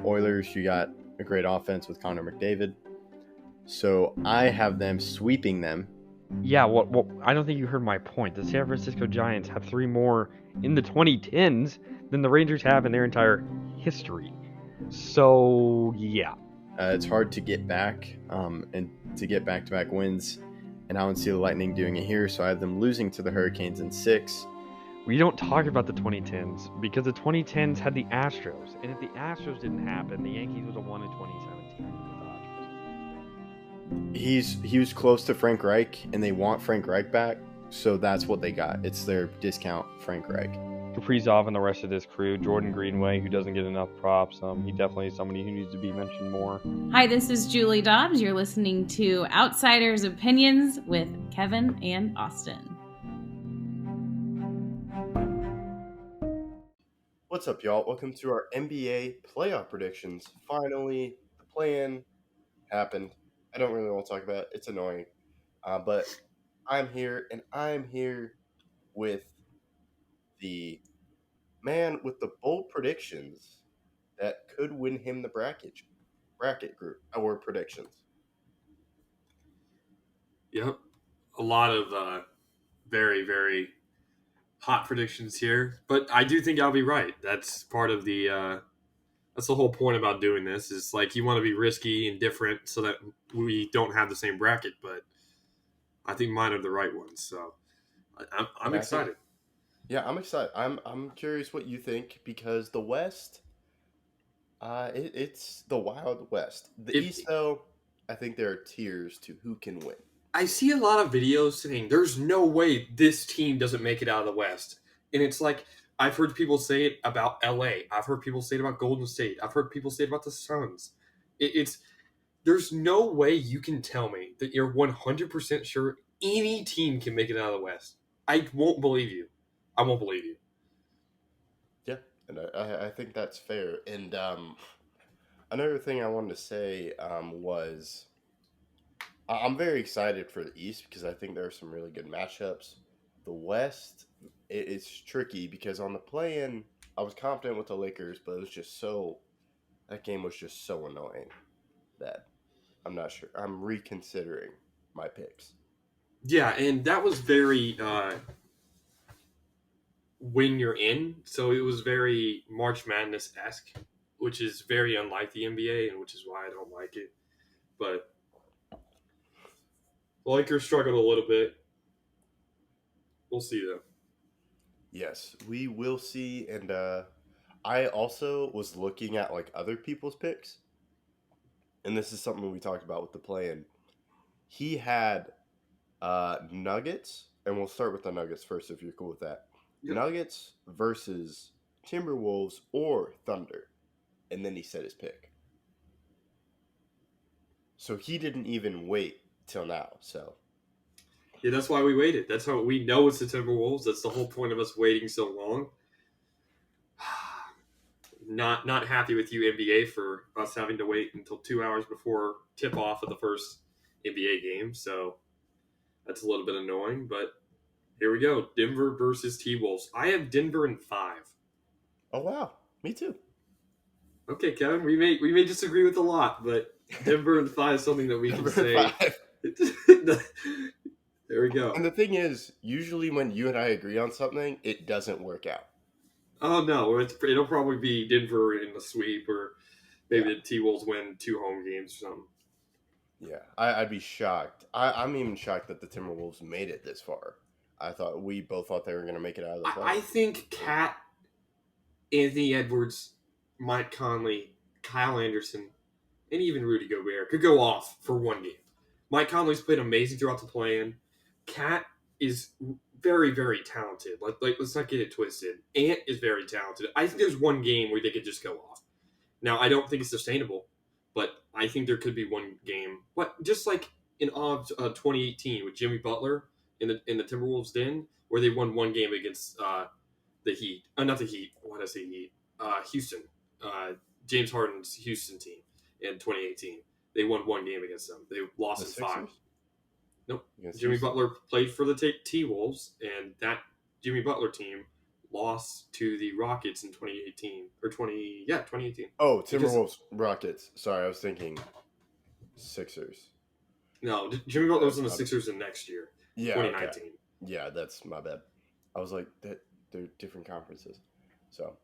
Oilers, you got a great offense with Connor McDavid. So I have them sweeping them. Yeah, well, I don't think you heard my point. The San Francisco Giants have 3 more in the 2010s than the Rangers have in their entire history. So, yeah. It's hard to get back and to get back-to-back wins, and I don't see the Lightning doing it here, so I have them losing to the Hurricanes in 6. We don't talk about the 2010s because the 2010s had the Astros, and if the Astros didn't happen, the Yankees would have won in 2017 with the Dodgers. He was close to Frank Reich, and they want Frank Reich back, so that's what they got. It's their discount Frank Reich. Kaprizov and the rest of this crew, Jordan Greenway, who doesn't get enough props. He definitely is somebody who needs to be mentioned more. Hi, this is Julie Dobbs. You're listening to Outsiders Opinions with Kevin and Austin. What's up, y'all? Welcome to our NBA playoff predictions. Finally, the play-in happened. I don't really want to talk about it. It's annoying. But I'm here, and I'm here with the man with the bold predictions that could win him the bracket group, our predictions. Yep. A lot of very, very hot predictions here. But I do think I'll be right. That's part of the that's the whole point about doing this is like you want to be risky and different so that we don't have the same bracket. But I think mine are the right ones. So I'm excited. Yeah, I'm excited. I'm curious what you think because the West, it's the Wild West. The East, though, I think there are tiers to who can win. I see a lot of videos saying there's no way this team doesn't make it out of the West. And it's like, I've heard people say it about LA. I've heard people say it about Golden State. I've heard people say it about the Suns. There's no way you can tell me that you're 100% sure any team can make it out of the West. I won't believe you. I won't believe you. Yeah, and I think that's fair. And another thing I wanted to say was I'm very excited for the East because I think there are some really good matchups. The West, it's tricky because on the play-in, I was confident with the Lakers, but it was just that game was just so annoying that I'm not sure. I'm reconsidering my picks. Yeah, and that was very when you're in, so it was very March Madness-esque, which is very unlike the NBA, and which is why I don't like it. But the Lakers struggled a little bit. We'll see, though. Yes, we will see. And I also was looking at like other people's picks, and this is something we talked about with the play-in. He had Nuggets, and we'll start with the Nuggets first if you're cool with that. Yep. Nuggets versus Timberwolves or Thunder, and then he said his pick. So he didn't even wait till now. So yeah, that's why we waited. That's how we know it's the Timberwolves. That's the whole point of us waiting so long. Not happy with you, NBA, for us having to wait until 2 hours before tip-off of the first NBA game. So that's a little bit annoying, but here we go. Denver versus T-Wolves. I have Denver in 5. Oh, wow. Me too. Okay, Kevin, we may disagree with a lot, but Denver in 5 is something that we can say. There we go. And the thing is, usually when you and I agree on something, it doesn't work out. Oh, no. It'll probably be Denver in the sweep, or maybe the T-Wolves win 2 home games or something. Yeah, I'd be shocked. I'm even shocked that the Timberwolves made it this far. We both thought they were going to make it out of the playoffs. I think Cat, Anthony Edwards, Mike Conley, Kyle Anderson, and even Rudy Gobert could go off for one game. Mike Conley's played amazing throughout the play-in. Cat is very, very talented. Like, let's not get it twisted. Ant is very talented. I think there's one game where they could just go off. Now, I don't think it's sustainable, but I think there could be one game. What, just like in 2018 with Jimmy Butler in the Timberwolves den, where they won one game against the Heat. Not the Heat. Why did I say Heat? Houston. James Harden's Houston team in 2018. They won one game against them. They lost in 5. Nope. Jimmy Butler played for the T-Wolves, and that Jimmy Butler team lost to the Rockets in 2018. Oh, Because Timberwolves, Rockets. Sorry, I was thinking Sixers. no, Jimmy Butler was on the Um, Sixers in next year, Yeah, okay. 2019. Yeah, that's my bad. I was like, that they're different conferences. So,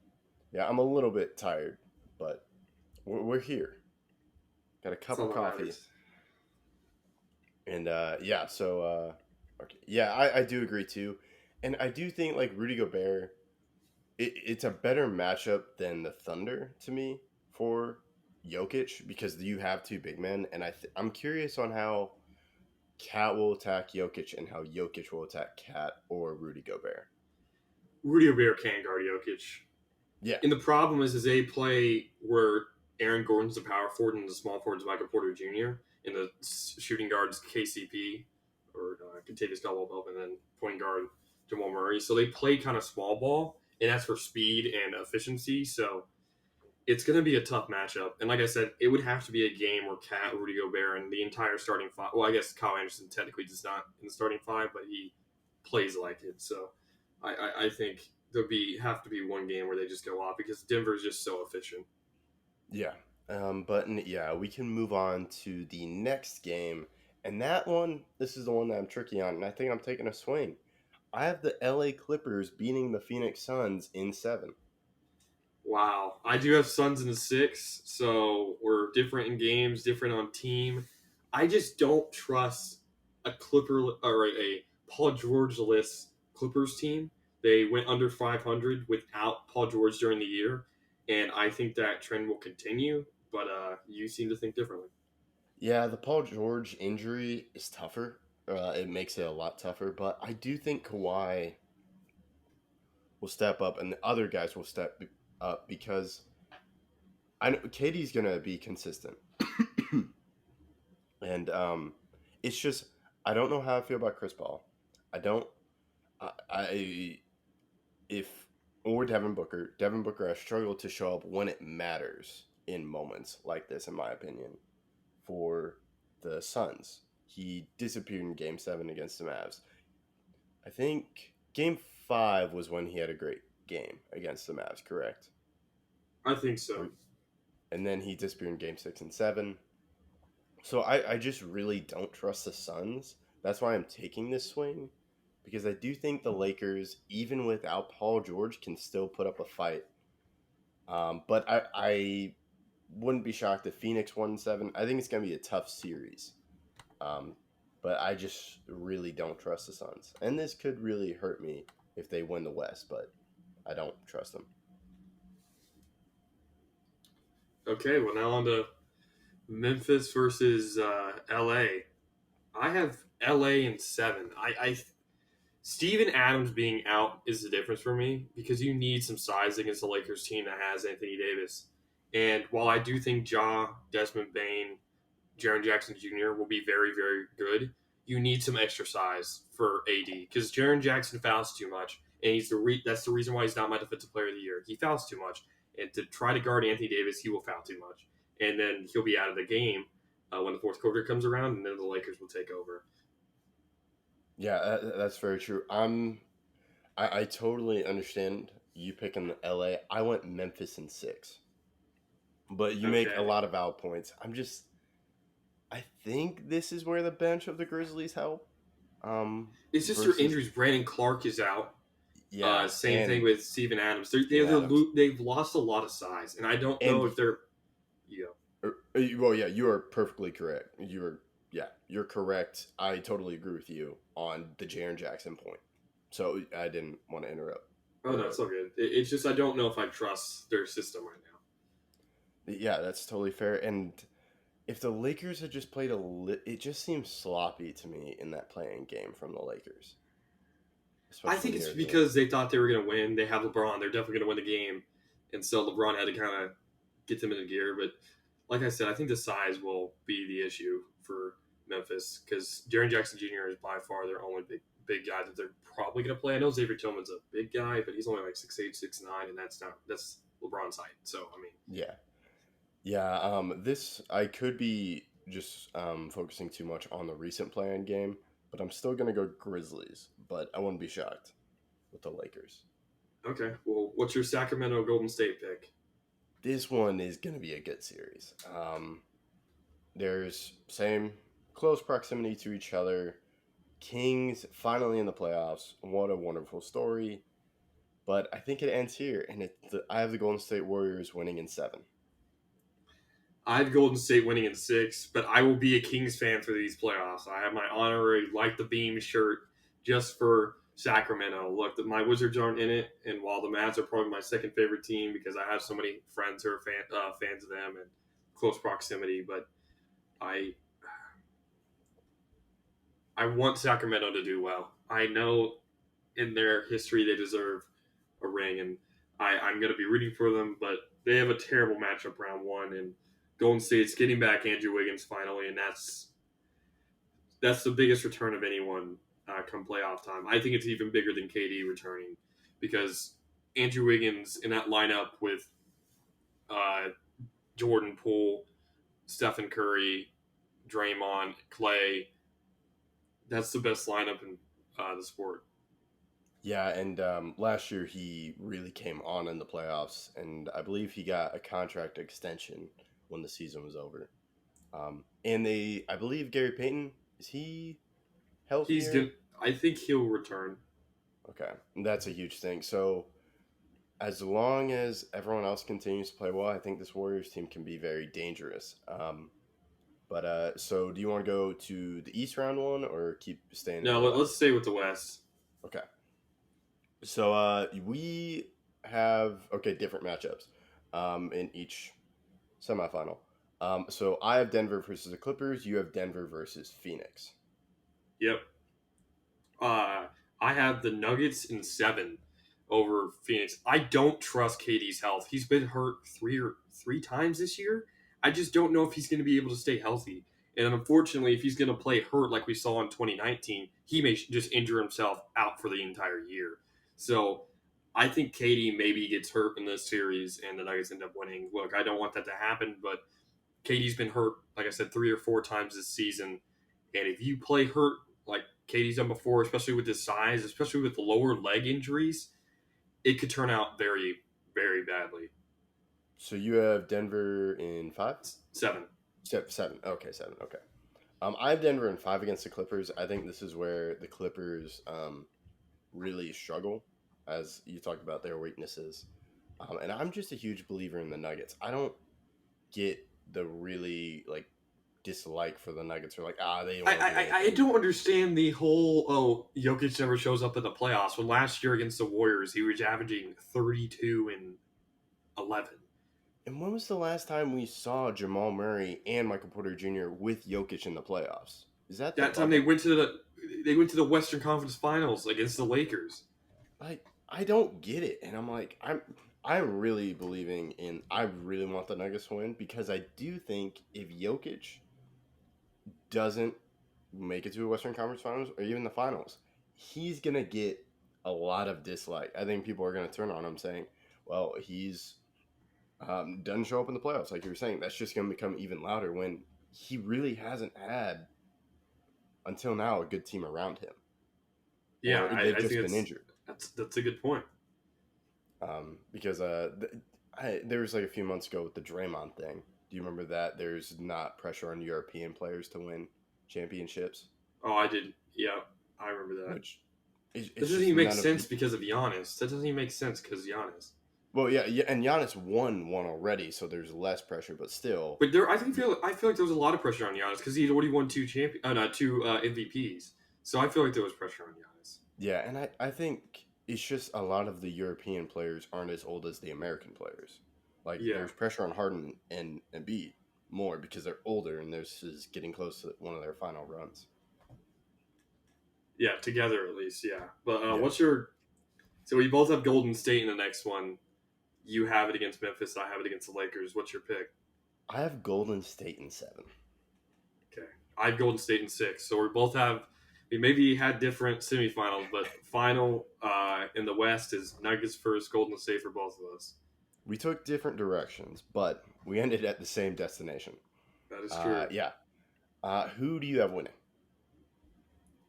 yeah, I'm a little bit tired, but we're here. Got a That's cup all of that coffee. matters. And yeah, so okay. Yeah, I do agree too. And I do think like Rudy Gobert, it's a better matchup than the Thunder to me for Jokic because you have two big men, and I'm curious on how Cat will attack Jokic and how Jokic will attack Cat or Rudy Gobert. Rudy Gobert can't guard Jokic. Yeah, And the problem is they play where Aaron Gordon's the power forward and the small forward is Michael Porter Jr. and the shooting guard's KCP or Contavious Caldwell-Pope, and then point guard Jamal Murray. So they play kind of small ball, and that's for speed and efficiency. So it's going to be a tough matchup. And like I said, it would have to be a game where Cat, Rudy Gobert, and the entire starting five. Well, I guess Kyle Anderson technically does not in the starting five, but he plays like it. So I think have to be one game where they just go off because Denver is just so efficient. yeah. Yeah, we can move on to the next game, and that one, this is the one that I'm tricky on, and I think I'm taking a swing. I have the LA Clippers beating the Phoenix Suns in 7. Wow, I do have Suns in the 6, so we're different in games, different on team. I just don't trust a Clipper or a Paul George-less Clippers team. They went under 500 without Paul George during the year, and I think that trend will continue. But you seem to think differently. Yeah, the Paul George injury is tougher. It makes it a lot tougher, but I do think Kawhi will step up and the other guys will step up because I know Katie's gonna be consistent, and it's just I don't know how I feel about Chris Paul. I don't. I if or Devin Booker. Devin Booker has struggled to show up when it matters in moments like this, in my opinion, for the Suns. He disappeared in Game 7 against the Mavs. I think Game 5 was when he had a great game against the Mavs, correct? I think so. And then he disappeared in Game 6 and 7. So I just really don't trust the Suns. That's why I'm taking this swing. Because I do think the Lakers, even without Paul George, can still put up a fight. But I wouldn't be shocked if Phoenix won 7. I think it's going to be a tough series. But I just really don't trust the Suns. And this could really hurt me if they win the West, but I don't trust them. Okay, well now on to Memphis versus LA. I have LA in 7. I Steven Adams being out is the difference for me because you need some size against the Lakers team that has Anthony Davis. And while I do think Desmond Bain, Jaren Jackson Jr. will be very, very good, you need some extra size for AD because Jaren Jackson fouls too much, and that's the reason why he's not my defensive player of the year. He fouls too much, and to try to guard Anthony Davis, he will foul too much, and then he'll be out of the game when the fourth quarter comes around, and then the Lakers will take over. Yeah, that's very true. I totally understand you picking LA. I went Memphis in 6. But you make a Okay. lot of valid points. I think this is where the bench of the Grizzlies help. It's just their Versus injuries. Brandon Clark is out. yeah, Same and thing with Steven Adams. Adams. They've lost a lot of size, and I don't know And if they're. Yeah. well, yeah, you are perfectly correct. You're correct. I totally agree with you on the Jaren Jackson point. So I didn't want to interrupt. Oh no, it's all good. It's just I don't know if I trust their system right now. Yeah, that's totally fair. And if the Lakers had just played it just seems sloppy to me in that playing game from the Lakers. I Especially think it's near the end. because they thought they were going to win. They have LeBron. They're definitely going to win the game, and so LeBron had to kind of get them into gear. But like I said, I think the size will be the issue for Memphis because Jaren Jackson Jr. is by far their only big guy that they're probably going to play. I know Xavier Tillman's a big guy, but he's only like 6'8", 6'9", and that's LeBron's height. So I mean, Yeah. This I could be just focusing too much on the recent playing game, but I'm still gonna go Grizzlies. But I wouldn't be shocked with the Lakers. Okay. Well, what's your Sacramento Golden State pick? This one is going to be a good series. There's same close proximity to each other. Kings finally in the playoffs. What a wonderful story. But I think it ends here, and I have the Golden State Warriors winning in 7. I have Golden State winning in 6, but I will be a Kings fan for these playoffs. I have my honorary Light the Beam shirt just for Sacramento. Look, my Wizards aren't in it, and while the Mavs are probably my second favorite team because I have so many friends who are fans of them and close proximity, but I want Sacramento to do well. I know in their history they deserve a ring, and I'm going to be rooting for them, but they have a terrible matchup round one, and Golden State's getting back Andrew Wiggins finally, and that's the biggest return of anyone come playoff time. I think it's even bigger than KD returning because Andrew Wiggins in that lineup with Jordan Poole, Stephen Curry, Draymond, Clay, that's the best lineup in the sport. Yeah, and last year he really came on in the playoffs, and I believe he got a contract extension when the season was over. And I believe Gary Payton, is he healthy? I think he'll return. Okay, and that's a huge thing. So as long as everyone else continues to play well, I think this Warriors team can be very dangerous. So do you want to go to the East round one or keep staying? No, let's stay with the West. Okay. So we have different matchups in each semifinal. So I have Denver versus the Clippers. You have Denver versus Phoenix. Yep. I have the Nuggets in 7 over Phoenix. I don't trust KD's health. He's been hurt three times this year. I just don't know if he's going to be able to stay healthy. And unfortunately, if he's going to play hurt like we saw in 2019, he may just injure himself out for the entire year. So I think KD maybe gets hurt in this series and the Nuggets end up winning. Look, I don't want that to happen, but KD's been hurt, like I said, 3 or 4 times this season. And if you play hurt like KD's done before, especially with his size, especially with the lower leg injuries, it could turn out very, very badly. So you have Denver in 5? 7. 7. Okay, 7. Okay. I have Denver in 5 against the Clippers. I think this is where the Clippers really struggle, as you talked about their weaknesses. And I'm just a huge believer in the Nuggets. I don't get the really dislike for the Nuggets, or they. I don't understand the whole Jokic never shows up in the playoffs. When last year against the Warriors, he was averaging 32 and 11. And when was the last time we saw Jamal Murray and Michael Porter Jr. with Jokic in the playoffs? Is that time they went to the Western Conference Finals against the Lakers? I don't get it, and I'm really believing in. I really want the Nuggets to win because I do think if Jokic doesn't make it to a Western Conference Finals or even the finals, he's gonna get a lot of dislike. I think people are gonna turn on him saying, "Well, he's doesn't show up in the playoffs," like you were saying. That's just gonna become even louder when he really hasn't had until now a good team around him. Yeah, they've just been injured. That's a good point. Because there was a few months ago with the Draymond thing. Do you remember that? There's not pressure on European players to win championships. Oh, I did. Yeah, I remember that. Which that doesn't even make sense because of Giannis. That doesn't even make sense because Giannis. Well, yeah, and Giannis won one already, so there's less pressure, but still. But I feel like there was a lot of pressure on Giannis because he'd already won 2 MVPs. So I feel like there was pressure on Giannis. Yeah, and I think it's just a lot of the European players aren't as old as the American players. There's pressure on Harden and Embiid more because they're older and this is getting close to one of their final runs. Yeah, together at least, yeah. But what's your... So we both have Golden State in the next one. You have it against Memphis. I have it against the Lakers. What's your pick? I have Golden State in 7. Okay. I have Golden State in 6. So we both have... We maybe had different semifinals, but final in the West is Nuggets first, Golden State for both of us. We took different directions, but we ended at the same destination. That is true. Yeah. Who do you have winning?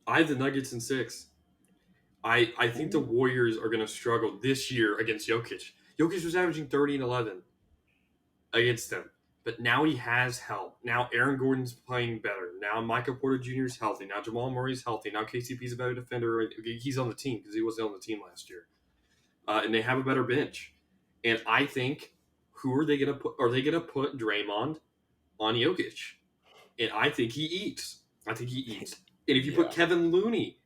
I have the Nuggets in 6. I think the Warriors are going to struggle this year against Jokic. Jokic was averaging 30 and 11 against them. But now he has help. Now Aaron Gordon's playing better. Now Michael Porter Jr. is healthy. Now Jamal Murray's healthy. Now KCP's a better defender. He's on the team because he wasn't on the team last year. And they have a better bench. And I think, who are they going to put? Are they going to put Draymond on Jokic? And I think he eats. And if you put Kevin Looney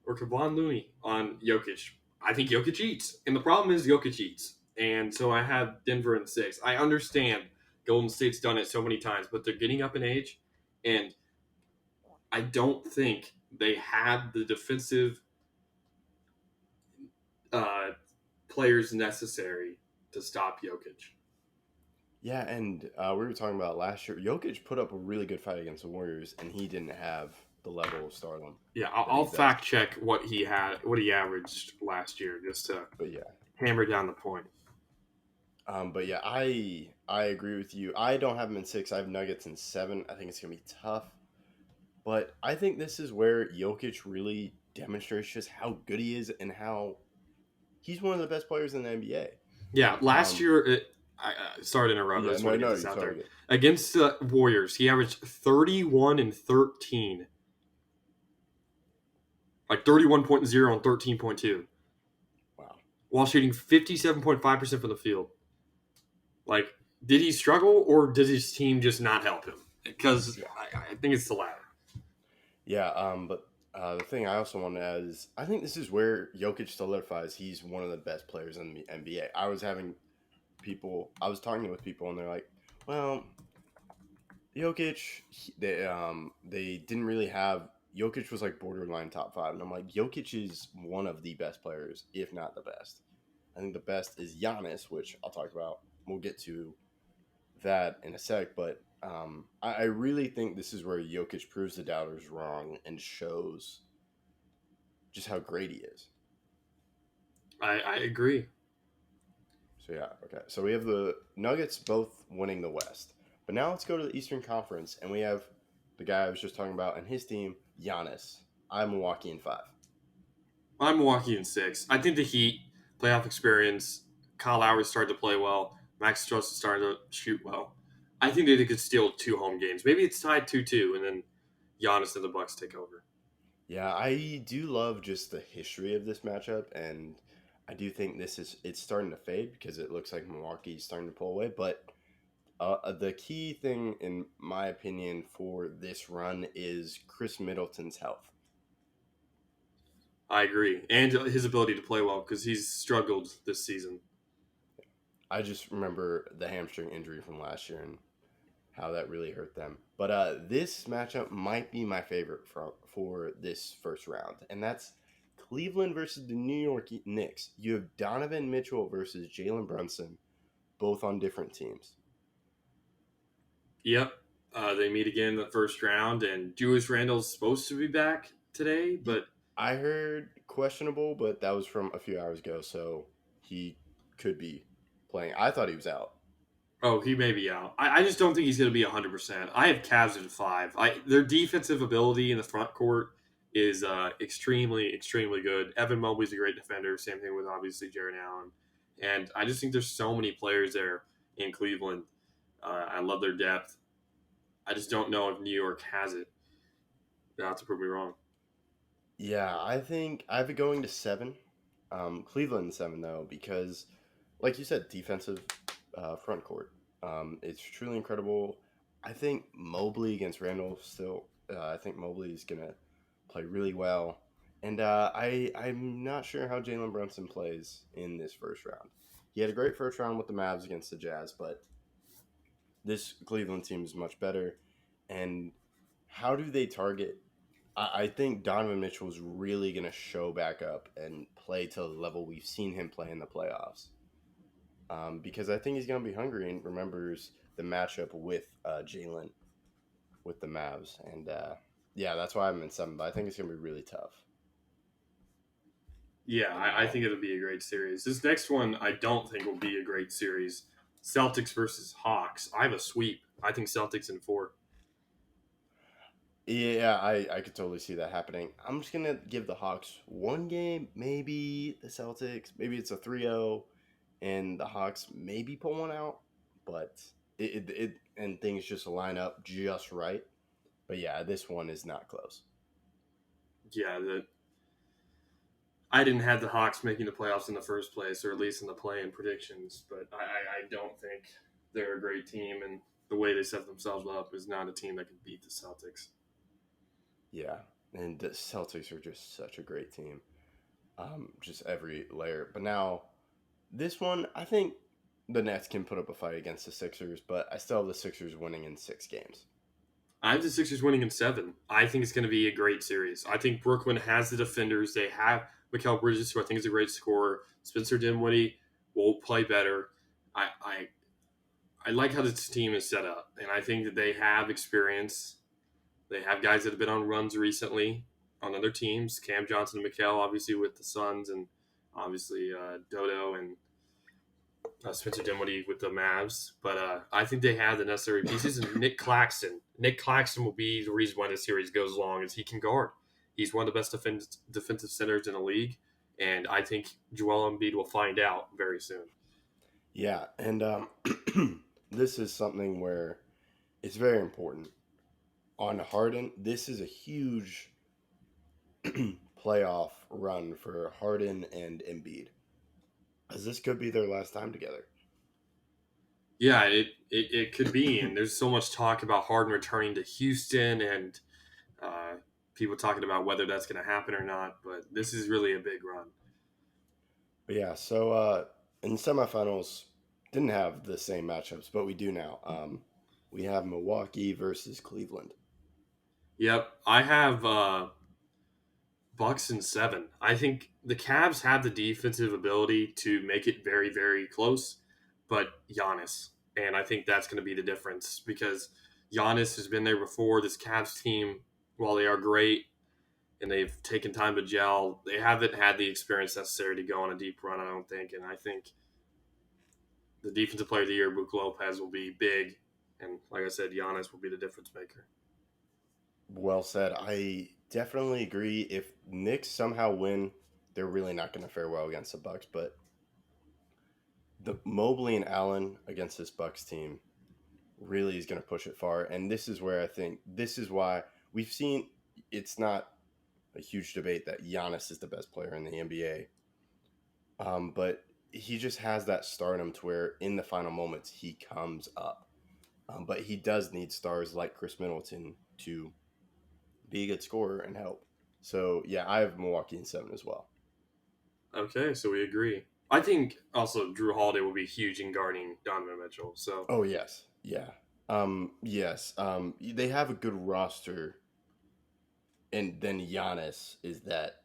or Kevon Looney on Jokic, I think Jokic eats. And the problem is Jokic eats. And so I have Denver in 6. I understand Golden State's done it so many times, but they're getting up in age. And I don't think they have the defensive players necessary to stop Jokic. Yeah, and we were talking about last year. Jokic put up a really good fight against the Warriors, and he didn't have the level of stardom. Yeah, I'll fact check what he averaged last year, just to hammer down the point. But yeah, I agree with you. I don't have him in 6. I have Nuggets in 7. I think it's gonna be tough, but I think this is where Jokic really demonstrates just how good he is and how he's one of the best players in the NBA. Yeah, last year. Sorry to interrupt. I just want to get this out there. Against the Warriors, he averaged 31 and 13. Like 31.0 and 13.2. Wow. While shooting 57.5% from the field. Like, did he struggle or does his team just not help him? Because I think it's the latter. Yeah, but the thing I also want to add is I think this is where Jokic solidifies he's one of the best players in the NBA. I was talking with people and they're like, well, Jokic, they didn't really have, Jokic was like borderline top 5. And I'm like, Jokic is one of the best players, if not the best. I think the best is Giannis, which I'll talk about. We'll get to that in a sec. But I really think this is where Jokic proves the doubters wrong and shows just how great he is. I agree. So yeah, okay. So we have the Nuggets both winning the West. But now let's go to the Eastern Conference, and we have the guy I was just talking about and his team, Giannis. I'm Milwaukee in 5. I'm Milwaukee in 6. I think the Heat, playoff experience, Kyle Lowry started to play well, Max Strus is starting to shoot well. I think they could steal 2 home games. Maybe it's tied 2-2, and then Giannis and the Bucks take over. Yeah, I do love just the history of this matchup, and I do think it's starting to fade because it looks like Milwaukee's starting to pull away. But the key thing, in my opinion, for this run is Chris Middleton's health. I agree. And his ability to play well because he's struggled this season. I just remember the hamstring injury from last year and how that really hurt them. But this matchup might be my favorite for this first round, and that's Cleveland versus the New York Knicks. You have Donovan Mitchell versus Jalen Brunson, both on different teams. Yep. They meet again in the first round, and Julius Randle's supposed to be back today, but I heard questionable, but that was from a few hours ago, so he could be playing. I thought he was out. Oh, he may be out. I just don't think he's going to be 100%. I have Cavs at 5. Their defensive ability in the front court is extremely, extremely good. Evan Mobley's a great defender. Same thing with, obviously, Jarrett Allen. And I just think there's so many players there in Cleveland. I love their depth. I just don't know if New York has it. You'll have to prove me wrong. Yeah, I think I have it going to 7. Cleveland 7, though, because, like you said, defensive front court. It's truly incredible. I think Mobley against Randall still, I think Mobley is going to play really well. And I'm not sure how Jalen Brunson plays in this first round. He had a great first round with the Mavs against the Jazz, but this Cleveland team is much better. And how do they target? I think Donovan Mitchell is really going to show back up and play to the level we've seen him play in the playoffs. Because I think he's going to be hungry and remembers the matchup with Jalen with the Mavs. And yeah, that's why I'm in 7, but I think it's going to be really tough. Yeah, I think it'll be a great series. This next one I don't think will be a great series. Celtics versus Hawks. I have a sweep. I think Celtics in 4. Yeah, I could totally see that happening. I'm just gonna give the Hawks one game, maybe the Celtics, maybe it's a 3-0, and the Hawks maybe pull one out, but it and things just line up just right. But yeah, this one is not close. Yeah, I didn't have the Hawks making the playoffs in the first place, or at least in the play-in predictions. But I don't think they're a great team, and the way they set themselves up is not a team that can beat the Celtics. Yeah, and the Celtics are just such a great team, just every layer. But now this one, I think the Nets can put up a fight against the Sixers, but I still have the Sixers winning in 6 games. I have the Sixers winning in 7. I think it's going to be a great series. I think Brooklyn has the defenders. They have Mikal Bridges, who I think is a great scorer. Spencer Dinwiddie will play better. I like how this team is set up, and I think that they have experience. They have guys that have been on runs recently on other teams. Cam Johnson and Mikal, obviously, with the Suns, and obviously Dodo and Spencer Dinwiddie with the Mavs. But I think they have the necessary pieces. And Nick Claxton. Nick Claxton will be the reason why this series goes long, is he can guard. He's one of the best defensive centers in the league, and I think Joel Embiid will find out very soon. Yeah, and this is something where it's very important. On Harden, this is a huge playoff run for Harden and Embiid, as this could be their last time together. Yeah, it could be, and there's so much talk about Harden returning to Houston, and people talking about whether that's going to happen or not. But this is really a big run. But yeah, so in the semifinals, didn't have the same matchups, but we do now. We have Milwaukee versus Cleveland. Yep, I have Bucks in 7. I think the Cavs have the defensive ability to make it very, very close, but Giannis, and I think that's going to be the difference, because Giannis has been there before. This Cavs team, while they are great and they've taken time to gel, they haven't had the experience necessary to go on a deep run, I don't think. And I think the defensive player of the year, Brook Lopez, will be big, and like I said, Giannis will be the difference maker. Well said. I definitely agree. If Knicks somehow win, they're really not going to fare well against the Bucks. But the Mobley and Allen against this Bucks team really is going to push it far. And this is where I think this is why we've seen it's not a huge debate that Giannis is the best player in the NBA. But he just has that stardom to where in the final moments he comes up. But he does need stars like Chris Middleton to be a good scorer and help. So, yeah, I have Milwaukee in 7 as well. Okay, so we agree. I think also Drew Holiday will be huge in guarding Donovan Mitchell. So, Oh, yes. Yeah. Yes. They have a good roster, and then Giannis is that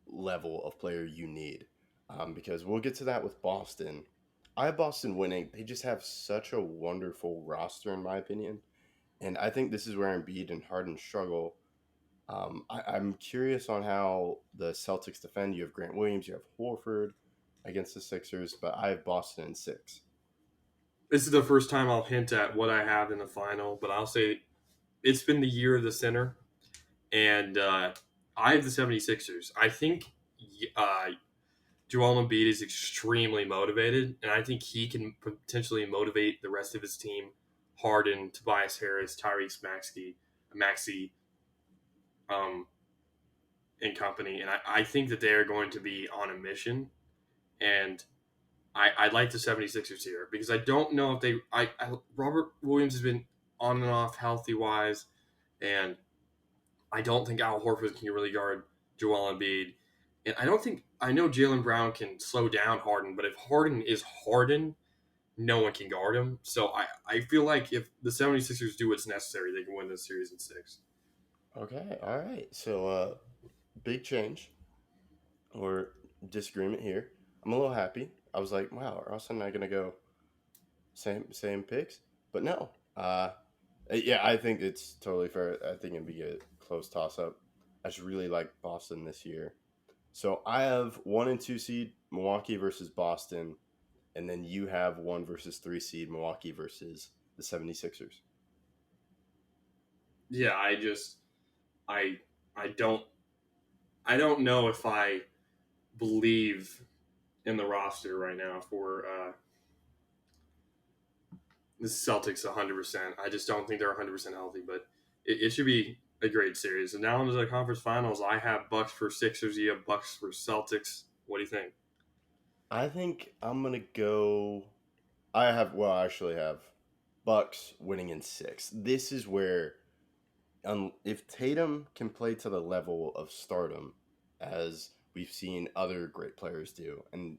level of player you need. Because we'll get to that with Boston. I have Boston winning. They just have such a wonderful roster, in my opinion. And I think this is where Embiid and Harden struggle. I'm curious on how the Celtics defend. You have Grant Williams, you have Horford against the Sixers, but I have Boston in 6. this is the first time I'll hint at what I have in the final, but I'll say it's been the year of the center, and I have the 76ers. I think Joel Embiid is extremely motivated, and I think he can potentially motivate the rest of his team. Harden, Tobias Harris, Tyrese Maxey, and company. And I think that they are going to be on a mission. And I like the 76ers here because I don't know if they Robert Williams has been on and off healthy wise, and I don't think Al Horford can really guard Joel Embiid. And I know Jaylen Brown can slow down Harden, but if Harden is Harden, no one can guard him. So I feel like if the 76ers do what's necessary, they can win this series in 6. Okay, all right. So, big change or disagreement here. I'm a little happy. I was like, wow, are Austin and I going to go same picks? But no. Yeah, I think it's totally fair. I think it'd be a close toss-up. I just really like Boston this year. So I have 1 and 2 seed Milwaukee versus Boston, and then you have 1 versus 3 seed Milwaukee versus the 76ers. Yeah, I I don't know if I believe in the roster right now for the Celtics 100%. I just don't think they're 100% healthy, but it should be a great series. And now into the conference finals, I have Bucks for Sixers. You have Bucks for Celtics. What do you think? I think I'm gonna go. I actually have Bucks winning in 6. This is where, if Tatum can play to the level of stardom, as we've seen other great players do, and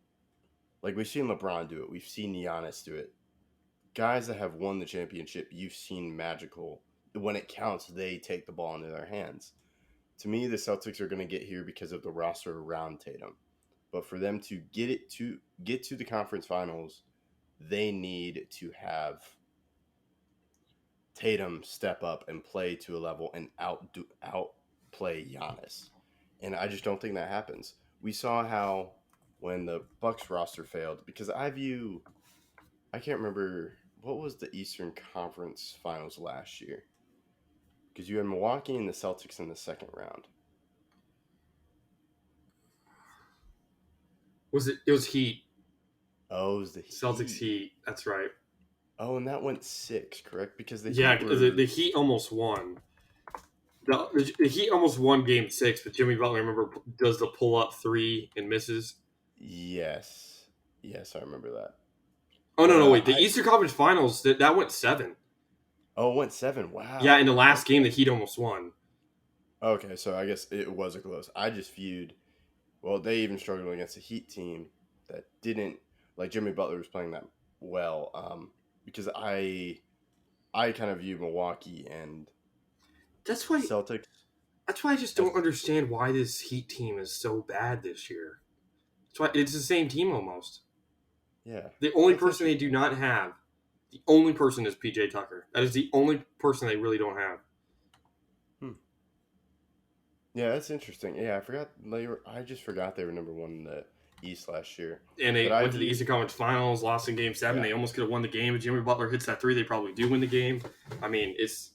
like we've seen LeBron do it, we've seen Giannis do it. Guys that have won the championship, you've seen magical. When it counts, they take the ball into their hands. To me, the Celtics are going to get here because of the roster around Tatum. But for them to get to the conference finals, they need to have Tatum step up and play to a level and outplay Giannis. And I just don't think that happens. We saw how when the Bucks roster failed, because I can't remember what was the Eastern Conference Finals last year. Because you had Milwaukee and the Celtics in the second round. It was Heat. Oh, it was the Celtics Heat. That's right. Oh, and that went 6, correct? Because The Heat almost won. The Heat almost won Game 6, but Jimmy Butler, remember, does the pull up 3 and misses. Yes, I remember that. Oh no, wait! The Eastern Conference Finals that went 7. Oh, it went 7. Wow. Yeah, in the last game, the Heat almost won. Okay, so I guess it was a close. I just viewed. Well, they even struggled against a Heat team that didn't, like, Jimmy Butler was playing that well. Because I kind of view Milwaukee and that's why Celtics. That's why I just don't understand why this Heat team is so bad this year. That's why it's the same team almost. Yeah. The only person they do not have, the only person is PJ Tucker. That is the only person they really don't have. Yeah, that's interesting. Yeah, I just forgot they were number 1 in the East last year. And they went to the Eastern Conference Finals, lost in Game 7. Yeah. They almost could have won the game. If Jimmy Butler hits that 3, they probably do win the game. I mean, it's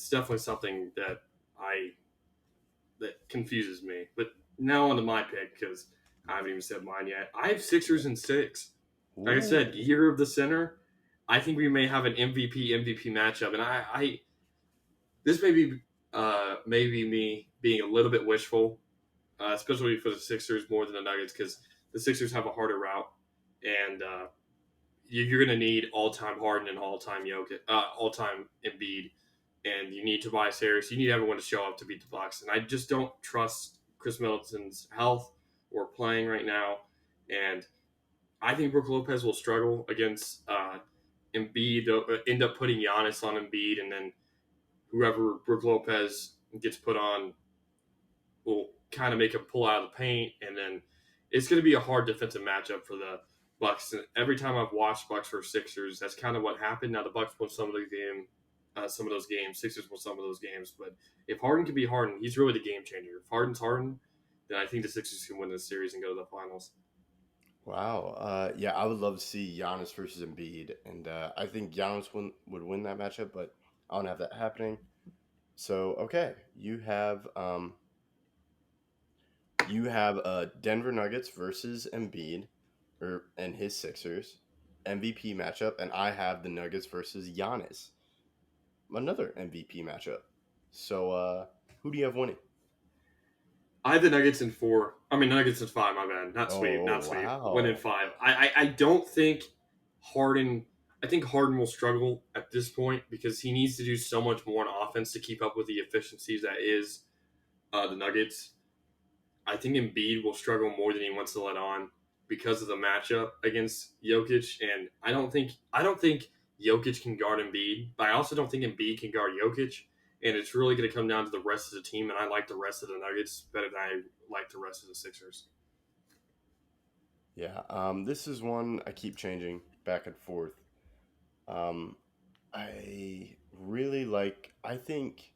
definitely something that confuses me. But now on to my pick, because I haven't even said mine yet. I have Sixers in 6. Ooh. Like I said, year of the center. I think we may have an MVP matchup, and this may be maybe me being a little bit wishful, especially for the Sixers more than the Nuggets, because the Sixers have a harder route, and you're going to need all-time Harden and all-time Embiid, and you need Tobias Harris. You need everyone to show up to beat the Bucks, and I just don't trust Chris Middleton's health or playing right now, and I think Brook Lopez will struggle against Embiid. They'll end up putting Giannis on Embiid, and then whoever Brook Lopez gets put on will kind of make him pull out of the paint, and then it's going to be a hard defensive matchup for the Bucks. And every time I've watched Bucks versus Sixers, that's kind of what happened. Now the Bucks won some of those games. Sixers won some of those games. But if Harden can be Harden, he's really the game changer. If Harden's Harden, then I think the Sixers can win this series and go to the finals. Wow. Yeah, I would love to see Giannis versus Embiid, and I think Giannis would win that matchup, but I don't have that happening. So, okay, you have Denver Nuggets versus Embiid, and his Sixers MVP matchup, and I have the Nuggets versus Giannis, another MVP matchup. So, who do you have winning? I have the Nuggets in 4. I mean, Nuggets in 5, my bad. Not sweet. Wow. Win in 5. I don't think Harden... I think Harden will struggle at this point because he needs to do so much more on offense to keep up with the efficiencies that is the Nuggets. I think Embiid will struggle more than he wants to let on because of the matchup against Jokic. And I don't think Jokic can guard Embiid, but I also don't think Embiid can guard Jokic. And it's really going to come down to the rest of the team, and I like the rest of the Nuggets better than I like the rest of the Sixers. Yeah, this is one I keep changing back and forth. I really like. I think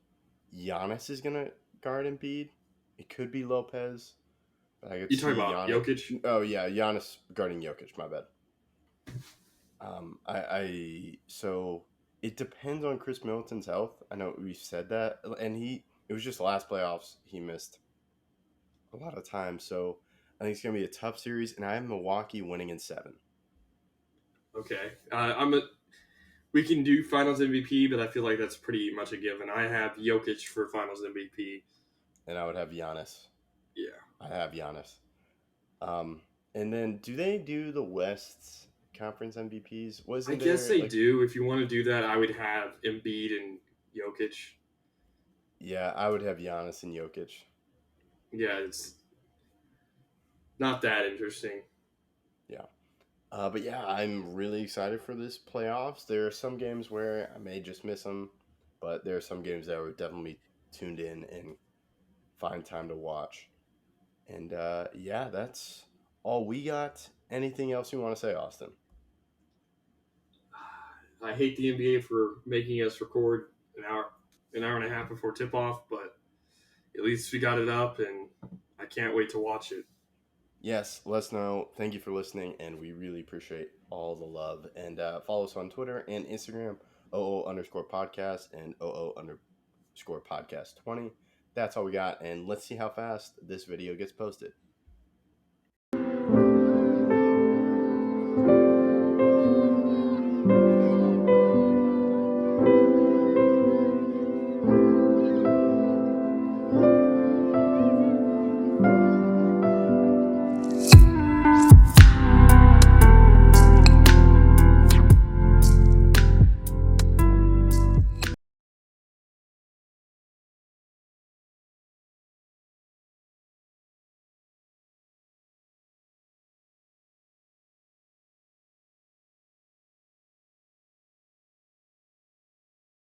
Giannis is gonna guard Embiid. It could be Lopez. But I could You talking about Jokic? Oh yeah, Giannis guarding Jokic. My bad. So it depends on Chris Middleton's health. I know we've said that, and it was just the last playoffs he missed a lot of time. So I think it's gonna be a tough series, and I have Milwaukee winning in 7. Okay. We can do Finals MVP, but I feel like that's pretty much a given. I have Jokic for Finals MVP. And I would have Giannis. Yeah. I have Giannis. And then do they do the West's conference MVPs? I guess they do. If you want to do that, I would have Embiid and Jokic. Yeah, I would have Giannis and Jokic. Yeah, it's not that interesting. Yeah. But yeah, I'm really excited for this playoffs. There are some games where I may just miss them, but there are some games that I would definitely tuned in and find time to watch. And yeah, that's all we got. Anything else you want to say, Austin? I hate the NBA for making us record an hour and a half before tip off, but at least we got it up, and I can't wait to watch it. Yes, let us know. Thank you for listening, and we really appreciate all the love. And follow us on Twitter and Instagram, OO_podcast and OO_podcast 20. That's all we got, and let's see how fast this video gets posted.